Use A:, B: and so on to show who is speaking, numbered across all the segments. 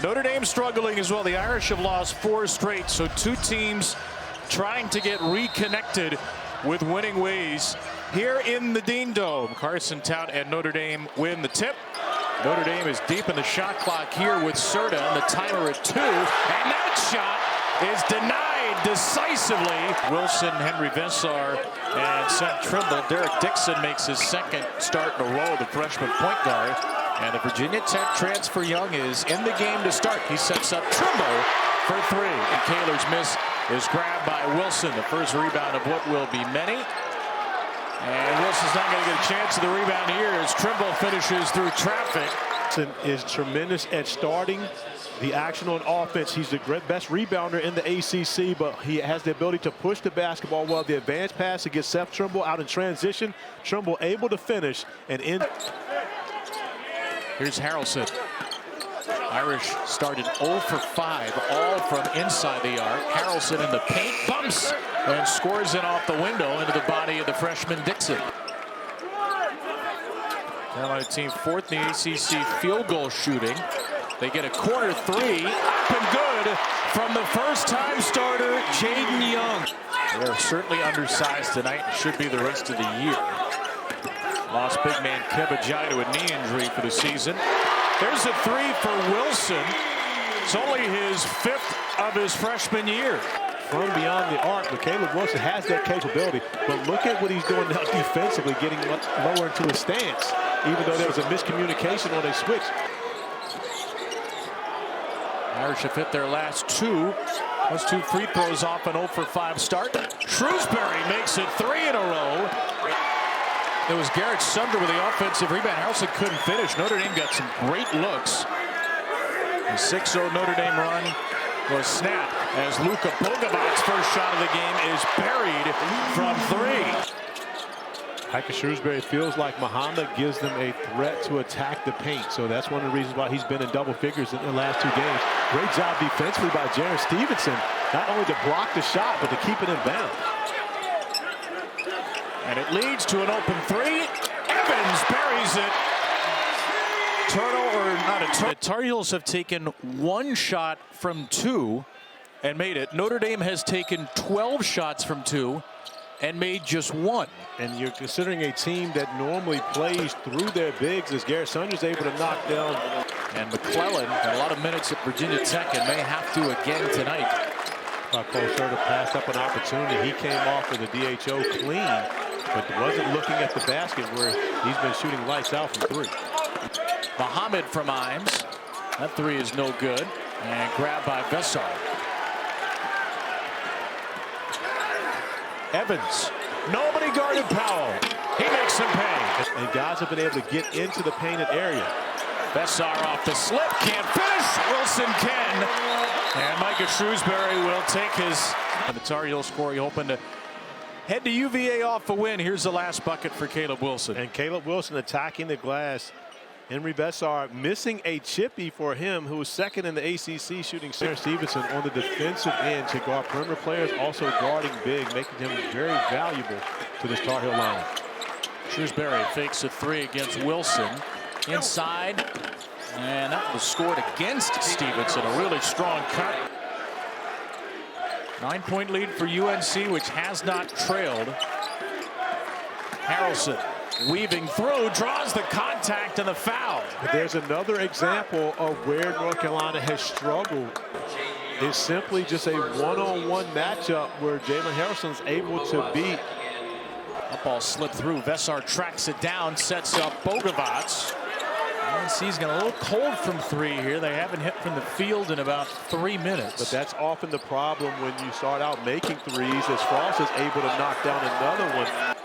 A: Notre Dame struggling as well. The Irish have lost 4 straight, so 2 teams trying to get reconnected with winning ways here in the Dean Dome. Carson Tout and Notre Dame win the tip. Notre Dame is deep in the shot clock here with Serta and the timer at 2, and that shot is denied decisively. Wilson, Henry Vessar, and Seth Trimble. Derek Dixon makes his 2nd start in a row, the freshman point guard. And the Virginia Tech transfer Young is in the game to start. He sets up Trimble for 3. And Kaler's miss is grabbed by Wilson. The first rebound of what will be many. And Wilson's not going to get a chance of the rebound here as Trimble finishes through traffic.
B: Wilson is tremendous at starting the action on offense. He's the best rebounder in the ACC, but he has the ability to push the basketball well. The advance pass against Seth Trimble out in transition. Trimble able to finish and end.
A: Here's Harrelson. Irish started 0 for 5, all from inside the arc. Harrelson in the paint, bumps, and scores it off the window into the body of the freshman Dixon. Carolina team 4th in the ACC field goal shooting. They get a corner 3, up and good from the first-time starter, Jaden Young. They're certainly undersized tonight and should be the rest of the year. Lost big man Kebajai to a knee injury for the season. There's a 3 for Wilson. It's only his 5th of his freshman year.
B: From beyond the arc, but Caleb Wilson has that capability. But look at what he's doing now defensively, getting much lower into his stance, even though there was a miscommunication on a switch.
A: Irish have hit their last 2. Those 2 free throws off an 0 for 5 start. Shrewsbury makes it 3 in a row. It was Garrett Sumner with the offensive rebound. Harrelson couldn't finish. Notre Dame got some great looks. The 6-0 Notre Dame run was snapped as Luka Bogavac's first shot of the game is buried from 3.
B: Hike Shrewsbury feels like Muhammad gives them a threat to attack the paint. So that's one of the reasons why he's been in double figures in the last 2 games. Great job defensively by Jaron Stevenson, not only to block the shot, but to keep it in bounds.
A: And it leads to an open 3. Evans buries it. The Tar Heels have taken 1 shot from 2 and made it. Notre Dame has taken 12 shots from 2 and made just 1.
B: And you're considering a team that normally plays through their bigs as Garrett Saunders able to knock down.
A: And McClellan got a lot of minutes at Virginia Tech and may have to again tonight.
B: Cole Serta passed up an opportunity. He came off with a DHO clean, but wasn't looking at the basket where he's been shooting lights out from 3.
A: Muhammad from Imes. That 3 is no good. And grabbed by Vessar. Evans. Nobody guarded Powell. He makes him pay.
B: And guys have been able to get into the painted area.
A: Vessar off the slip. Can't finish. Wilson can. And Micah Shrewsbury will take his. And the Tar Heels score. You hoping to head to UVA off a win. Here's the last bucket for Caleb Wilson.
B: And Caleb Wilson attacking the glass. Henry Vessar missing a chippy for him, who was 2nd in the ACC shooting. Sarah Stevenson on the defensive end to guard perimeter players, also guarding big, making him very valuable to this Tar Heel line.
A: Shrewsbury fakes a 3 against Wilson. Inside. And that was scored against Stevenson. A really strong cut. 9-point lead for UNC, which has not trailed. Harrelson weaving through, draws the contact and the foul.
B: But there's another example of where North Carolina has struggled. It's simply just a one-on-one matchup where Jalen Harrelson's able to beat.
A: That ball slipped through. Vessar tracks it down, sets up Bogavac. UNC's got a little cold from 3 here. They haven't hit from the field in about 3 minutes.
B: But that's often the problem when you start out making threes, as Frost is able to knock down another one.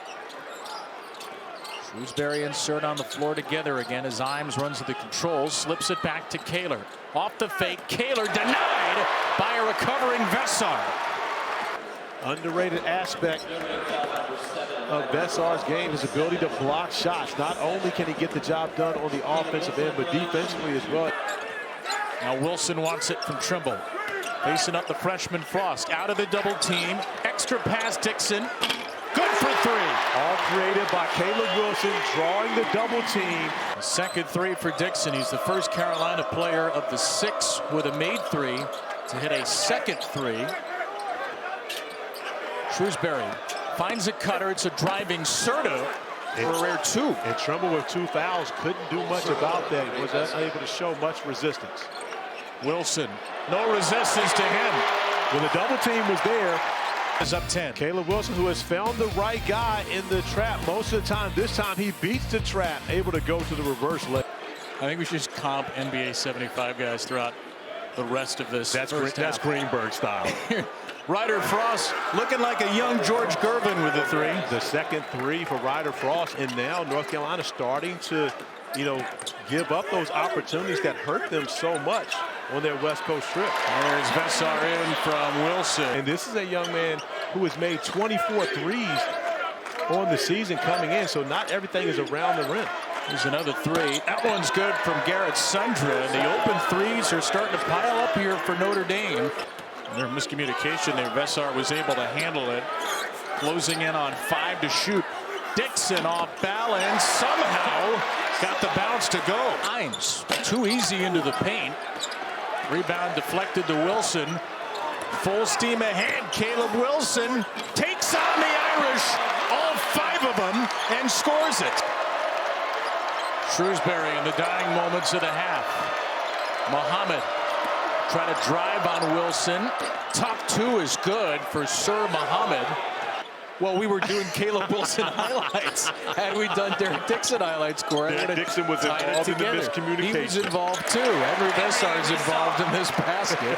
A: Shrewsbury and Serta on the floor together again as Imes runs to the controls, slips it back to Kaler. Off the fake, Kaler denied by a recovering Vessar.
B: Underrated aspect of Vessar's game, his ability to block shots. Not only can he get the job done on the offensive end, but defensively as well.
A: Now Wilson wants it from Trimble. Facing up the freshman Frost. Out of the double team. Extra pass Dixon. Good for 3.
B: All created by Caleb Wilson, drawing the double team.
A: Second 3 for Dixon. He's the first Carolina player of the 6 with a made 3 to hit a second 3. Shrewsbury finds a cutter. It's a driving Serta for a rare 2.
B: And Trumbull with 2 fouls couldn't do much about that. He was unable to show much resistance.
A: Wilson, no resistance to him.
B: When the double team was there,
A: is up 10.
B: Caleb Wilson, who has found the right guy in the trap most of the time. This time he beats the trap, able to go to the reverse leg.
A: I think we should just comp NBA 75 guys throughout the rest of this.
B: That's Greenberg style.
A: Ryder Frost looking like a young George Gervin with the 3.
B: The second 3 for Ryder Frost, and now North Carolina starting to, give up those opportunities that hurt them so much on their West Coast trip.
A: There's Vessar in from Wilson.
B: And this is a young man who has made 24 threes on the season coming in, so not everything is around the rim.
A: There's another 3. That one's good from Garrett Sundra. And the open 3s are starting to pile up here for Notre Dame. Their miscommunication there. Vessar was able to handle it. Closing in on 5 to shoot. Dixon off balance. Somehow got the bounce to go. Hines too easy into the paint. Rebound deflected to Wilson. Full steam ahead. Caleb Wilson takes on the Irish. All 5 of them and scores it. Shrewsbury in the dying moments of the half. Muhammad trying to drive on Wilson. Top 2 is good for Sir Muhammad. Well, we were doing Caleb Wilson highlights. Had we done Derek Dixon highlights, Corey,
B: Dixon was involved in the miscommunication.
A: He was involved too. Henry Vessar is involved in this basket.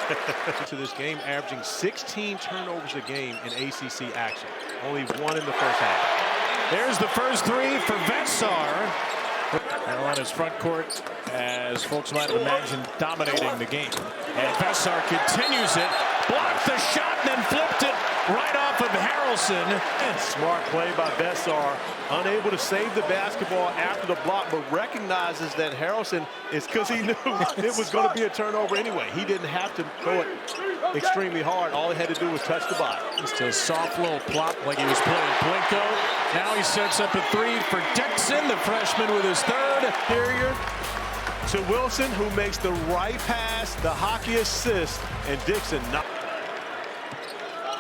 B: To this game, averaging 16 turnovers a game in ACC action. Only 1 in the first half.
A: There's the first 3 for Vessar. Carolina's front court, as folks might have imagined, dominating the game. And Vessar continues it, blocked the shot, and then flipped it right off of Harrelson.
B: And smart play by Vessar, unable to save the basketball after the block, but recognizes that Harrelson is, because he knew it was going to be a turnover anyway. He didn't have to throw it extremely hard. All he had to do was touch the bottom.
A: Just a soft little plop like he was playing Plinko. Now he sets up a 3 for Dixon, the freshman with his 3rd.
B: Interior to Wilson, who makes the right pass, the hockey assist, and Dixon not.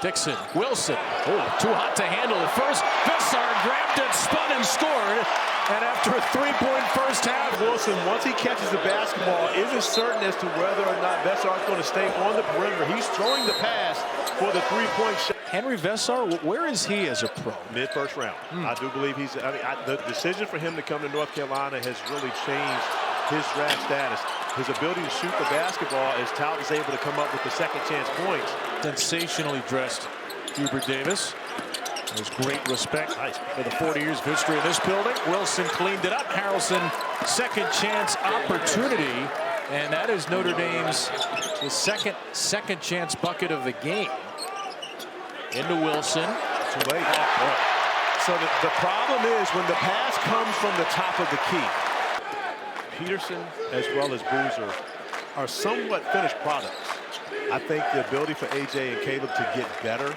A: Dixon, Wilson, too hot to handle at first. Vessar grabbed it, spun and scored. And after a 3-point first half,
B: Wilson, once he catches the basketball, isn't certain as to whether or not Vessar is going to stay on the perimeter. He's throwing the pass for the 3-point shot.
A: Henry Vessar, where is he as a pro?
B: Mid-first round. I do believe he's. The decision for him to come to North Carolina has really changed his draft status. His ability to shoot the basketball as Tout is able to come up with the second chance points.
A: Sensationally dressed Hubert Davis. There's great respect for the 40 years of history of this building. Wilson cleaned it up. Harrelson, second chance opportunity. And that is Notre Dame's second chance bucket of the game. Into Wilson.
B: Too late. So the problem is when the pass comes from the top of the key. Peterson as well as Boozer are somewhat finished products. I think the ability for AJ and Caleb to get better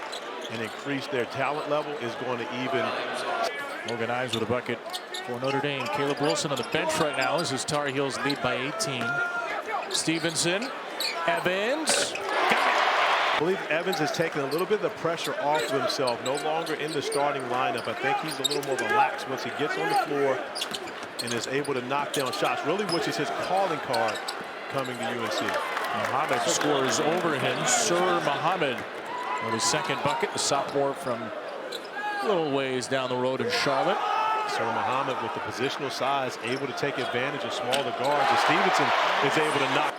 B: and increase their talent level is going to even.
A: Morgan Ives with a bucket for Notre Dame. Caleb Wilson on the bench right now as his Tar Heels lead by 18. Stevenson, Evans.
B: I believe Evans has taken a little bit of the pressure off of himself. No longer in the starting lineup. I think he's a little more relaxed once he gets on the floor and is able to knock down shots, really, which is his calling card coming to UNC.
A: Muhammad scores over him. Sir Muhammad with his second bucket, the sophomore from a little ways down the road in Charlotte.
B: Sir Muhammad with the positional size, able to take advantage of smaller guards. And Stevenson is able to knock.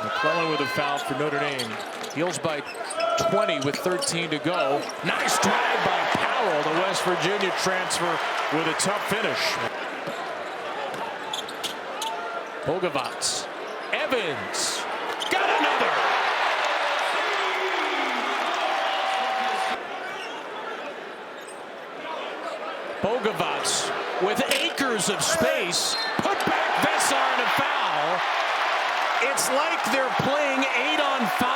A: McClellan with a foul for Notre Dame. Heels by 20 with 13 to go. Nice drive by Powell, the West Virginia transfer, with a tough finish. Bogavats. Evans. Got another. Bogavats with acres of space. Put back Vessar in a foul. It's like they're playing 8-on-5.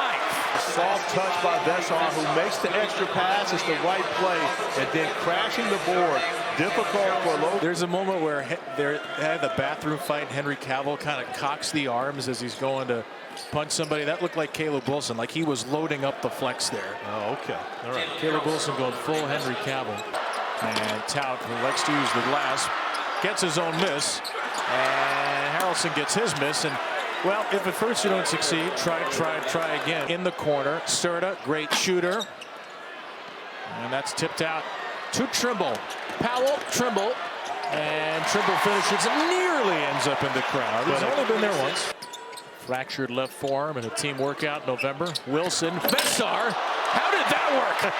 B: soft touch by Vessar, who makes the extra pass. It's the right play, and then crashing the board. Difficult for low.
A: There's a moment where they had the bathroom fight. Henry Cavill kind of cocks the arms as he's going to punch somebody. That looked like Caleb Wilson, like he was loading up the flex there.
B: Oh, okay. All right.
A: Caleb Wilson going full Henry Cavill. And Tout, who likes to use the glass, gets his own miss. And Harrelson gets his miss. And, well, if at first you don't succeed, try again. In the corner, Serta, great shooter. And that's tipped out to Trimble. Powell, Trimble. And Trimble finishes and nearly ends up in the crowd. He's only been there once. Fractured left forearm in a team workout in November. Wilson, Vessar. How did that
B: work?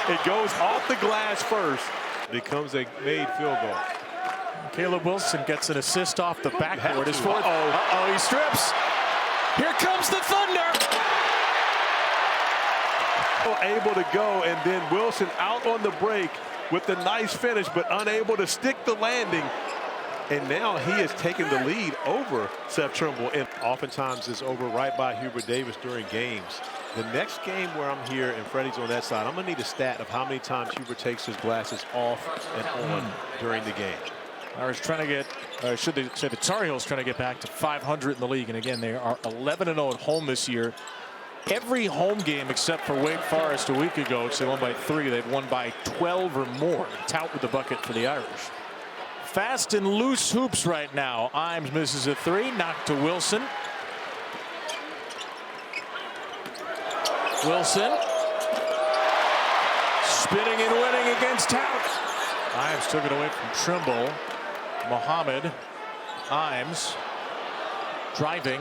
B: It goes off the glass first. Becomes a made field goal.
A: Caleb Wilson gets an assist off the backboard. His forward. Uh-oh, he strips. Here comes the Thunder.
B: Able to go, and then Wilson out on the break with the nice finish, but unable to stick the landing. And now he has taken the lead over Seth Trimble, and oftentimes is over right by Hubert Davis during games. The next game where I'm here and Freddie's on that side, I'm going to need a stat of how many times Hubert takes his glasses off and on during the game.
A: Irish trying to get, should they say the Tar Heels trying to get back to 500 in the league. And again, they are 11-0 at home this year. Every home game except for Wake Forest a week ago, which they won by 3, they've won by 12 or more. Tout with the bucket for the Irish. Fast and loose hoops right now. Imes misses a 3, knocked to Wilson. Wilson spinning and winning against Tout. Imes took it away from Trimble. Mohammed. Imes driving.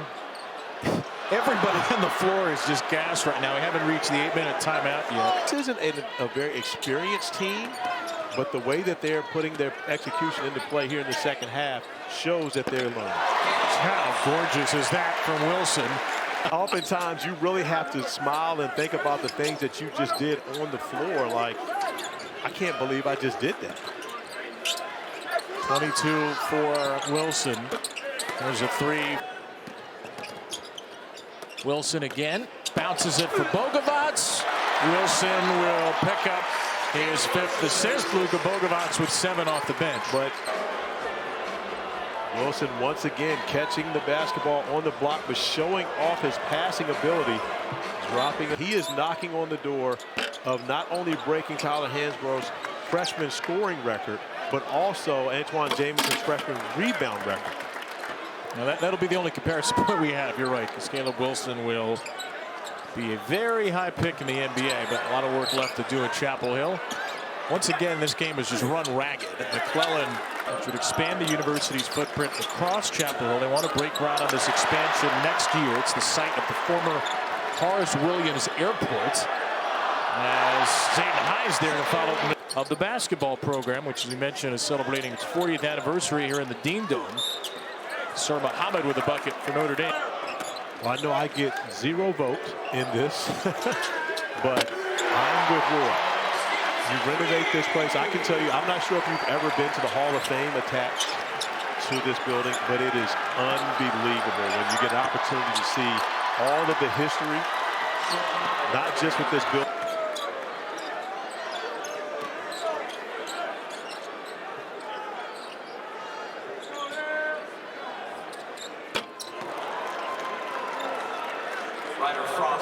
A: Everybody on the floor is just gassed right now. We haven't reached the 8-minute timeout yet.
B: This isn't a very experienced team, but the way that they're putting their execution into play here in the second half shows that they're learning.
A: How gorgeous is that from Wilson?
B: Oftentimes, you really have to smile and think about the things that you just did on the floor. Like, I can't believe I just did that.
A: 22 for Wilson. There's a 3. Wilson again. Bounces it for Bogovac. Wilson will pick up his 5th assist. Luka Bogovac with 7 off the bench.
B: But Wilson once again catching the basketball on the block, but showing off his passing ability. Dropping. He is knocking on the door of not only breaking Tyler Hansborough's freshman scoring record, but also Antoine Jameson's freshman rebound record.
A: Now that'll be the only comparison point we have. You're right, because Caleb Wilson will be a very high pick in the NBA, but a lot of work left to do at Chapel Hill. Once again, this game is just run ragged. McClellan should expand the university's footprint across Chapel Hill. They want to break ground on this expansion next year. It's the site of the former Horace Williams Airport. As Zayden High's there to follow of the basketball program, which as we mentioned is celebrating its 40th anniversary here in the Dean Dome. Sir Muhammad with a bucket for Notre Dame.
B: Well, I know I get 0 votes in this, but I'm with Roy. You renovate this place. I can tell you, I'm not sure if you've ever been to the Hall of Fame attached to this building, but it is unbelievable when you get an opportunity to see all of the history, not just with this building.
C: Ryder Frost.